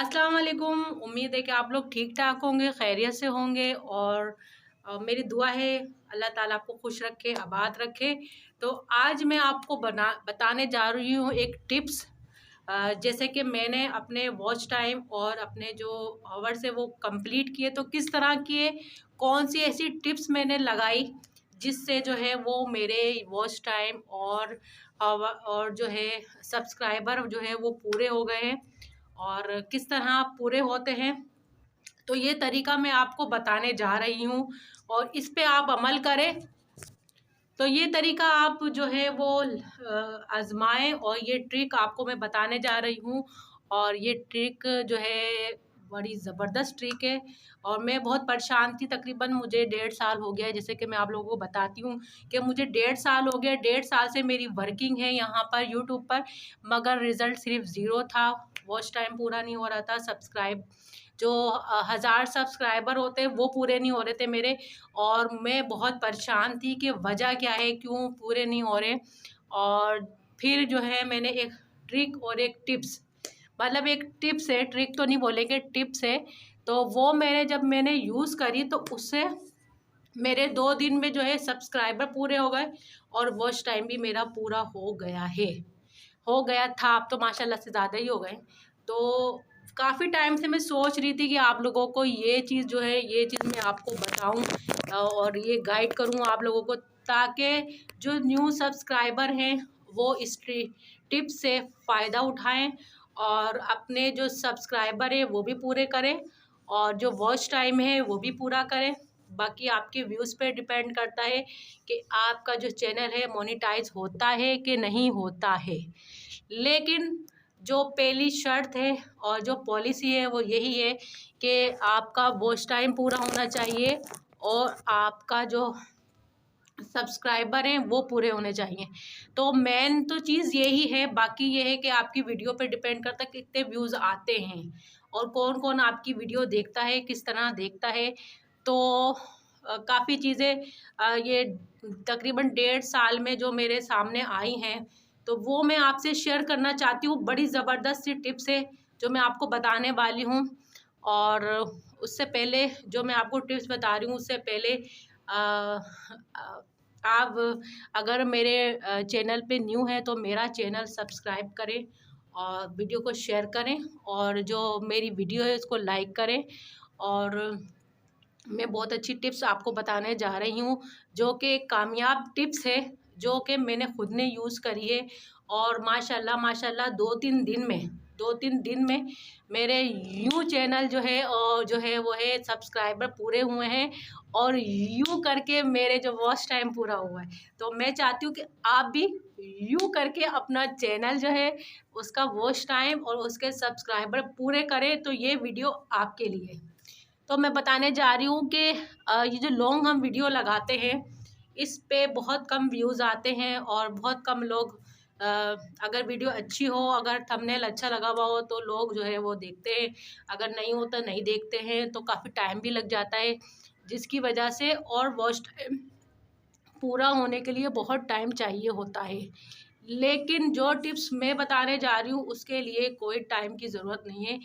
अस्सलाम वालेकुम। उम्मीद है कि आप लोग ठीक ठाक होंगे, खैरियत से होंगे और मेरी दुआ है अल्लाह ताला आपको खुश रखे, आबाद रखे। तो आज मैं आपको बताने जा रही हूँ एक टिप्स। जैसे कि मैंने अपने वॉच टाइम और अपने जो आवर्स है वो कंप्लीट किए, तो किस तरह किए, कौन सी ऐसी टिप्स मैंने लगाई जिससे जो है वो मेरे वॉच टाइम और जो है सब्सक्राइबर जो है वो पूरे हो गए हैं और किस तरह पूरे होते हैं। तो ये तरीका मैं आपको बताने जा रही हूँ और इस पे आप अमल करें। तो ये तरीका आप जो है वो आजमाएं और ये ट्रिक आपको मैं बताने जा रही हूँ। और ये ट्रिक जो है बड़ी ज़बरदस्त ट्रिक है और मैं बहुत परेशान थी। तकरीबन मुझे 1.5 साल हो गया है, जैसे कि मैं आप लोगों को बताती हूँ कि मुझे 1.5 साल हो गया। 1.5 साल से मेरी वर्किंग है यहाँ पर यूट्यूब पर, मगर रिज़ल्ट सिर्फ ज़ीरो था। वॉच टाइम पूरा नहीं हो रहा था, सब्सक्राइब जो 1000 सब्सक्राइबर होते हैं वो पूरे नहीं हो रहे थे मेरे। और मैं बहुत परेशान थी कि वजह क्या है, क्यों पूरे नहीं हो रहे। और फिर जो है मैंने एक ट्रिक और एक टिप्स, मतलब एक टिप्स है, ट्रिक तो नहीं बोलेंगे, टिप्स है। तो वो मैंने यूज़ करी तो उससे मेरे 2 दिन में जो है सब्सक्राइबर पूरे हो गए और वॉच टाइम भी मेरा पूरा हो गया है, हो गया था। अब तो माशाल्लाह से ज़्यादा ही हो गए। तो काफ़ी टाइम से मैं सोच रही थी कि आप लोगों को ये चीज़ जो है, ये चीज़ मैं आपको बताऊं और ये गाइड करूं आप लोगों को, ताकि जो न्यू सब्सक्राइबर हैं वो इस टिप से फ़ायदा उठाएं और अपने जो सब्सक्राइबर है वो भी पूरे करें और जो वॉच टाइम है वो भी पूरा करें। बाकी आपके व्यूज़ पे डिपेंड करता है कि आपका जो चैनल है मोनेटाइज होता है कि नहीं होता है। लेकिन जो पहली शर्त है और जो पॉलिसी है वो यही है कि आपका वॉच टाइम पूरा होना चाहिए और आपका जो सब्सक्राइबर हैं वो पूरे होने चाहिए। तो मेन तो चीज़ यही है। बाकी ये है कि आपकी वीडियो पे डिपेंड करता है कितने व्यूज़ आते हैं और कौन कौन आपकी वीडियो देखता है, किस तरह देखता है। तो काफ़ी चीज़ें ये तकरीबन 1.5 साल में जो मेरे सामने आई हैं, तो वो मैं आपसे शेयर करना चाहती हूँ। बड़ी ज़बरदस्त सी टिप्स है जो मैं आपको बताने वाली हूँ। और उससे पहले जो मैं आपको टिप्स बता रही हूँ, उससे पहले आप अगर मेरे चैनल पे न्यू हैं तो मेरा चैनल सब्सक्राइब करें और वीडियो को शेयर करें और जो मेरी वीडियो है उसको लाइक करें। और मैं बहुत अच्छी टिप्स आपको बताने जा रही हूँ जो कि कामयाब टिप्स है, जो कि मैंने खुद ने यूज़ करी है। और माशाल्लाह माशाल्लाह 2-3 दिन में मेरे यूँ चैनल जो है और जो है वो है सब्सक्राइबर पूरे हुए हैं और यूँ करके मेरे जो वॉच टाइम पूरा हुआ है। तो मैं चाहती हूँ कि आप भी यूँ करके अपना चैनल जो है उसका वॉच टाइम और उसके सब्सक्राइबर पूरे करें। तो ये वीडियो आपके लिए। तो मैं बताने जा रही हूँ कि ये जो लॉन्ग हम वीडियो लगाते हैं इस पे बहुत कम व्यूज़ आते हैं और बहुत कम लोग अ, अगर वीडियो अच्छी हो, अगर थंबनेल अच्छा लगा हुआ हो तो लोग जो है वो देखते हैं, अगर नहीं हो तो नहीं देखते हैं। तो काफ़ी टाइम भी लग जाता है जिसकी वजह से, और वॉच टाइम पूरा होने के लिए बहुत टाइम चाहिए होता है। लेकिन जो टिप्स मैं बताने जा रही हूँ उसके लिए कोई टाइम की ज़रूरत नहीं है।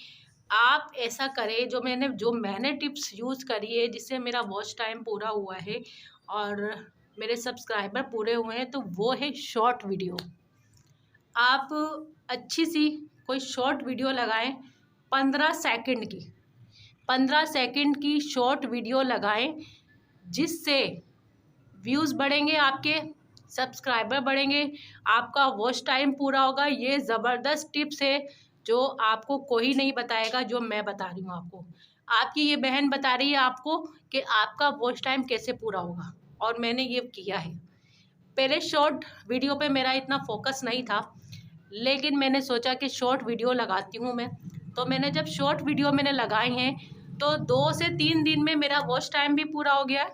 आप ऐसा करें जो मैंने टिप्स यूज़ करी है जिससे मेरा वॉच टाइम पूरा हुआ है और मेरे सब्सक्राइबर पूरे हुए हैं, तो वो है शॉर्ट वीडियो। आप अच्छी सी कोई शॉर्ट वीडियो लगाएं, 15 सेकंड की, 15 सेकंड की शॉर्ट वीडियो लगाएं जिससे व्यूज़ बढ़ेंगे, आपके सब्सक्राइबर बढ़ेंगे, आपका वॉच टाइम पूरा होगा। ये ज़बरदस्त टिप्स है जो आपको कोई नहीं बताएगा, जो मैं बता रही हूँ आपको। आपकी ये बहन बता रही है आपको कि आपका वॉच टाइम कैसे पूरा होगा और मैंने ये किया है। पहले शॉर्ट वीडियो पे मेरा इतना फोकस नहीं था, लेकिन मैंने सोचा कि शॉर्ट वीडियो लगाती हूँ मैं। तो मैंने जब शॉर्ट वीडियो मैंने लगाए हैं तो 2 से 3 दिन में मेरा वॉच टाइम भी पूरा हो गया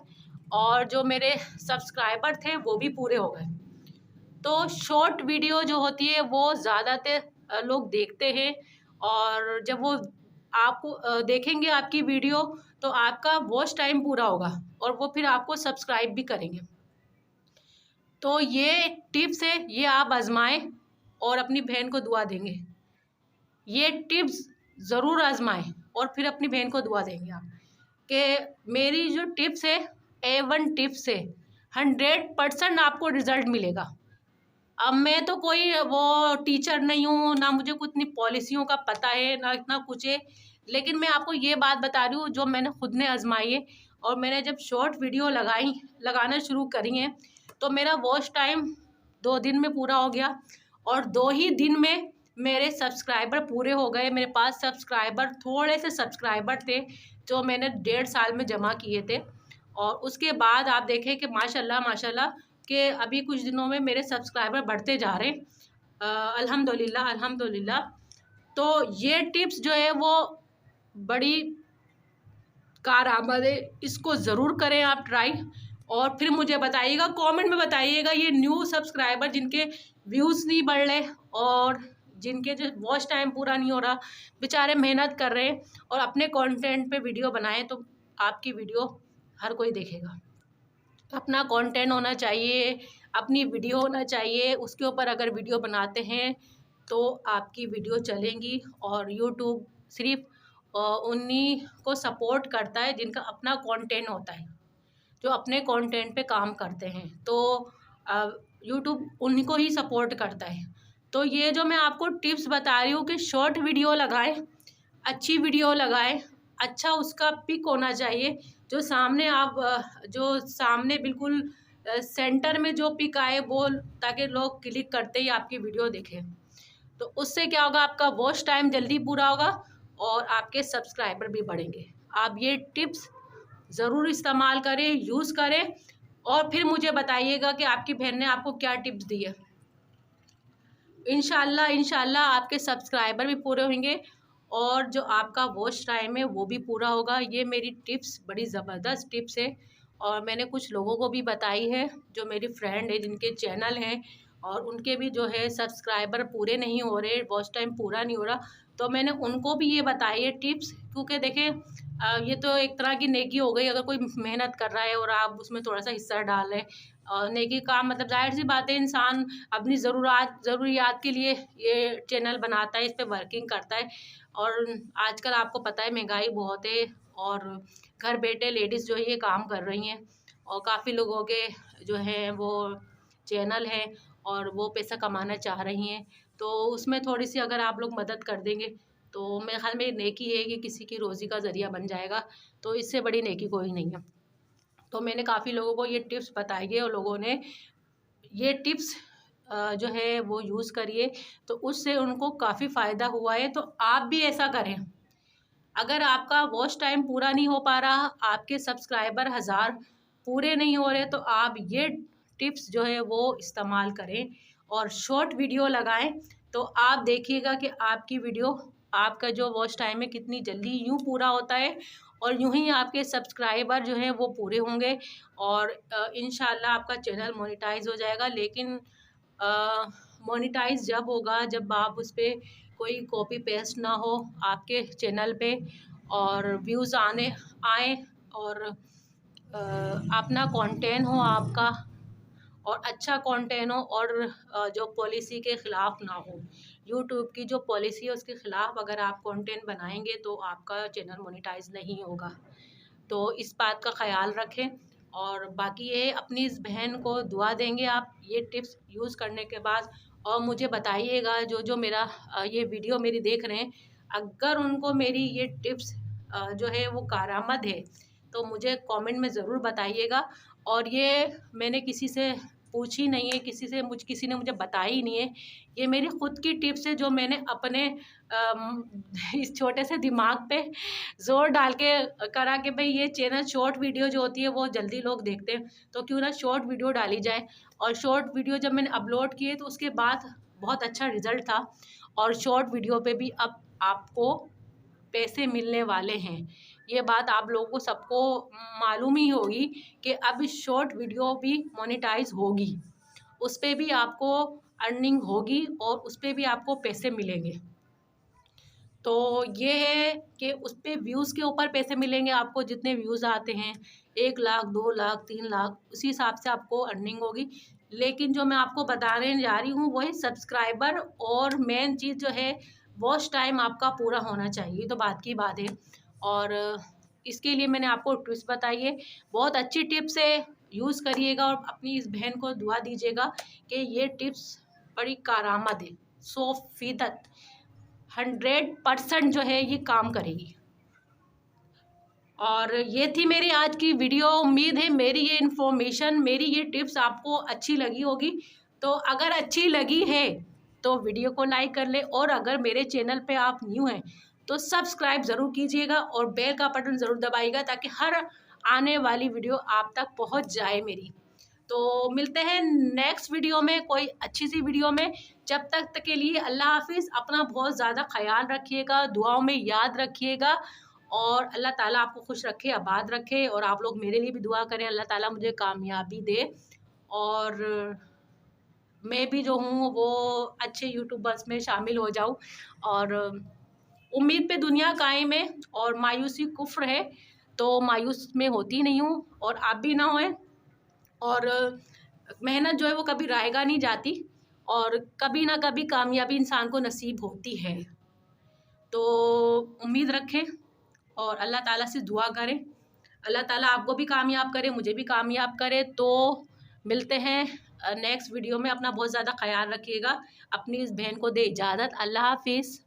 और जो मेरे सब्सक्राइबर थे वो भी पूरे हो गए। तो शॉर्ट वीडियो जो होती है वो ज़्यादातर लोग देखते हैं और जब वो आपको देखेंगे आपकी वीडियो तो आपका वॉच टाइम पूरा होगा और वो फिर आपको सब्सक्राइब भी करेंगे। तो ये टिप्स है, ये आप आजमाएं और अपनी बहन को दुआ देंगे। ये टिप्स ज़रूर आजमाएं और फिर अपनी बहन को दुआ देंगे आप कि मेरी जो टिप्स है A1 टिप्स है, 100% आपको रिज़ल्ट मिलेगा। अब मैं तो कोई वो टीचर नहीं हूँ, ना मुझे कुछ इतनी पॉलिसियों का पता है, ना इतना कुछ है, लेकिन मैं आपको ये बात बता रही हूँ जो मैंने खुद ने आजमाई है। और मैंने जब शॉर्ट वीडियो लगाना शुरू करी है तो मेरा वॉच टाइम 2 दिन में पूरा हो गया और 2 ही दिन में मेरे सब्सक्राइबर पूरे हो गए। मेरे पास सब्सक्राइबर, थोड़े से सब्सक्राइबर थे जो मैंने 1.5 साल में जमा किए थे। और उसके बाद आप देखें कि माशाल्लाह माशाल्लाह कि अभी कुछ दिनों में मेरे सब्सक्राइबर बढ़ते जा रहे हैं, अल्हम्दुलिल्लाह अल्हम्दुलिल्लाह। तो ये टिप्स जो है वो बड़ी कारआमद है, इसको ज़रूर करें आप ट्राई। और फिर मुझे बताइएगा, कमेंट में बताइएगा ये न्यू सब्सक्राइबर जिनके व्यूज़ नहीं बढ़ रहे और जिनके जो वॉच टाइम पूरा नहीं हो रहा, बेचारे मेहनत कर रहे हैं और अपने कंटेंट पे वीडियो बनाएं तो आपकी वीडियो हर कोई देखेगा। अपना कंटेंट होना चाहिए, अपनी वीडियो होना चाहिए, उसके ऊपर अगर वीडियो बनाते हैं तो आपकी वीडियो चलेंगी। और यूट्यूब सिर्फ उन्हीं को सपोर्ट करता है जिनका अपना कंटेंट होता है, जो अपने कंटेंट पे काम करते हैं, तो यूट्यूब उन्हीं को ही सपोर्ट करता है। तो ये जो मैं आपको टिप्स बता रही हूँ कि शॉर्ट वीडियो लगाएं, अच्छी वीडियो लगाएं, अच्छा उसका पिक होना चाहिए, जो सामने आप जो सामने बिल्कुल सेंटर में जो पिक आए वो, ताकि लोग क्लिक करते ही आपकी वीडियो देखें। तो उससे क्या होगा, आपका वॉच टाइम जल्दी पूरा होगा और आपके सब्सक्राइबर भी बढ़ेंगे। आप ये टिप्स ज़रूर इस्तेमाल करें, यूज़ करें और फिर मुझे बताइएगा कि आपकी बहन ने आपको क्या टिप्स दी है। इंशाल्लाह इंशाल्लाह आपके सब्सक्राइबर भी पूरे होंगे और जो आपका वॉच टाइम है वो भी पूरा होगा। ये मेरी टिप्स बड़ी ज़बरदस्त टिप्स है और मैंने कुछ लोगों को भी बताई है, जो मेरी फ्रेंड है जिनके चैनल हैं और उनके भी जो है सब्सक्राइबर पूरे नहीं हो रहे, वॉच टाइम पूरा नहीं हो रहा, तो मैंने उनको भी ये बताई है टिप्स। क्योंकि देखें ये तो एक तरह की नेकी हो गई, अगर कोई मेहनत कर रहा है और आप उसमें थोड़ा सा हिस्सा डाल रहे हैं, और नेकी का मतलब जाहिर सी बात है इंसान अपनी ज़रूरियात के लिए ये चैनल बनाता है, इस पे वर्किंग करता है। और आजकल आपको पता है महंगाई बहुत है और घर बैठे लेडीज़ जो है ये काम कर रही हैं और काफ़ी लोगों के जो हैं वो चैनल हैं और वो पैसा कमाना चाह रही हैं। तो उसमें थोड़ी सी अगर आप लोग मदद कर देंगे तो मेरे ख्याल में नेकी है कि किसी की रोज़ी का ज़रिया बन जाएगा, तो इससे बड़ी नेकी कोई नहीं है। तो मैंने काफ़ी लोगों को ये टिप्स बताई है और लोगों ने ये टिप्स जो है वो यूज़ करिए, तो उससे उनको काफ़ी फ़ायदा हुआ है। तो आप भी ऐसा करें। अगर आपका वॉच टाइम पूरा नहीं हो पा रहा, आपके सब्सक्राइबर 1000 पूरे नहीं हो रहे, तो आप ये टिप्स जो है वो इस्तेमाल करें और शॉर्ट वीडियो लगाएं। तो आप देखिएगा कि आपकी वीडियो, आपका जो वॉच टाइम है कितनी जल्दी यूँ पूरा होता है और यूँ ही आपके सब्सक्राइबर जो हैं वो पूरे होंगे और इंशाल्लाह आपका चैनल मोनेटाइज हो जाएगा। लेकिन मोनेटाइज जब होगा जब आप उस पर कोई कॉपी पेस्ट ना हो आपके चैनल पे और व्यूज़ आए और अपना कंटेंट हो आपका और अच्छा कंटेंट हो और जो पॉलिसी के ख़िलाफ़ ना हो। यूट्यूब की जो पॉलिसी है उसके ख़िलाफ़ अगर आप कंटेंट बनाएंगे तो आपका चैनल मोनेटाइज नहीं होगा। तो इस बात का ख़याल रखें। और बाकी ये अपनी इस बहन को दुआ देंगे आप ये टिप्स यूज़ करने के बाद, और मुझे बताइएगा जो जो मेरा ये वीडियो मेरी देख रहे हैं, अगर उनको मेरी ये टिप्स जो है वो कारआमद है तो मुझे कमेंट में ज़रूर बताइएगा। और ये मैंने किसी से पूछी नहीं है, किसी ने मुझे बताई नहीं है, ये मेरी ख़ुद की टिप्स है जो मैंने अपने इस छोटे से दिमाग पे ज़ोर डाल के करा कि भाई ये चैनल शॉर्ट वीडियो जो होती है वो जल्दी लोग देखते हैं, तो क्यों ना शॉर्ट वीडियो डाली जाए। और शॉर्ट वीडियो जब मैंने अपलोड किए तो उसके बाद बहुत अच्छा रिज़ल्ट था और शॉर्ट वीडियो पे भी अब आपको पैसे मिलने वाले हैं। ये बात आप लोगों को सबको मालूम ही होगी कि अब शॉर्ट वीडियो भी मोनेटाइज होगी, उस पे भी आपको अर्निंग होगी और उस पे भी आपको पैसे मिलेंगे। तो ये है कि उस पे व्यूज़ के ऊपर पैसे मिलेंगे आपको, जितने व्यूज़ आते हैं 1 लाख 2 लाख 3 लाख उसी हिसाब से आपको अर्निंग होगी। लेकिन जो मैं आपको बताने जा रही हूँ वो है सब्सक्राइबर और मेन चीज़ जो है वॉश टाइम आपका पूरा होना चाहिए, तो बात की बात है। और इसके लिए मैंने आपको टिप्स बताई है, बहुत अच्छी टिप्स है, यूज़ करिएगा और अपनी इस बहन को दुआ दीजिएगा कि ये टिप्स बड़ी कारआमद है, 100% 100% जो है ये काम करेगी। और ये थी मेरी आज की वीडियो। उम्मीद है मेरी ये इन्फॉर्मेशन, मेरी ये टिप्स आपको अच्छी लगी होगी। तो अगर अच्छी लगी है तो वीडियो को लाइक कर ले, और अगर मेरे चैनल पे आप न्यू हैं तो सब्सक्राइब ज़रूर कीजिएगा और बेल का बटन ज़रूर दबाइएगा, ताकि हर आने वाली वीडियो आप तक पहुंच जाए मेरी। तो मिलते हैं नेक्स्ट वीडियो में, कोई अच्छी सी वीडियो में। जब तक के लिए अल्लाह हाफिज़। अपना बहुत ज़्यादा ख्याल रखिएगा, दुआओं में याद रखिएगा, और अल्लाह ताला आपको खुश रखे, आबाद रखे। और आप लोग मेरे लिए भी दुआ करें, अल्लाह ताला मुझे कामयाबी दे और मैं भी जो हूँ वो अच्छे यूट्यूबर्स में शामिल हो जाऊँ। और उम्मीद पे दुनिया कायम है और मायूसी कुफ्र है, तो मायूस में होती नहीं हूँ, और आप भी ना होएं। और मेहनत जो है वो कभी रायगा नहीं जाती, और कभी ना कभी कामयाबी इंसान को नसीब होती है। तो उम्मीद रखें और अल्लाह ताला से दुआ करें, अल्लाह ताला आपको भी कामयाब करे, मुझे भी कामयाब करे। तो मिलते हैं नेक्स्ट वीडियो में। अपना बहुत ज़्यादा ख्याल रखिएगा। अपनी इस बहन को दे इजाज़त। अल्लाह हाफिज़।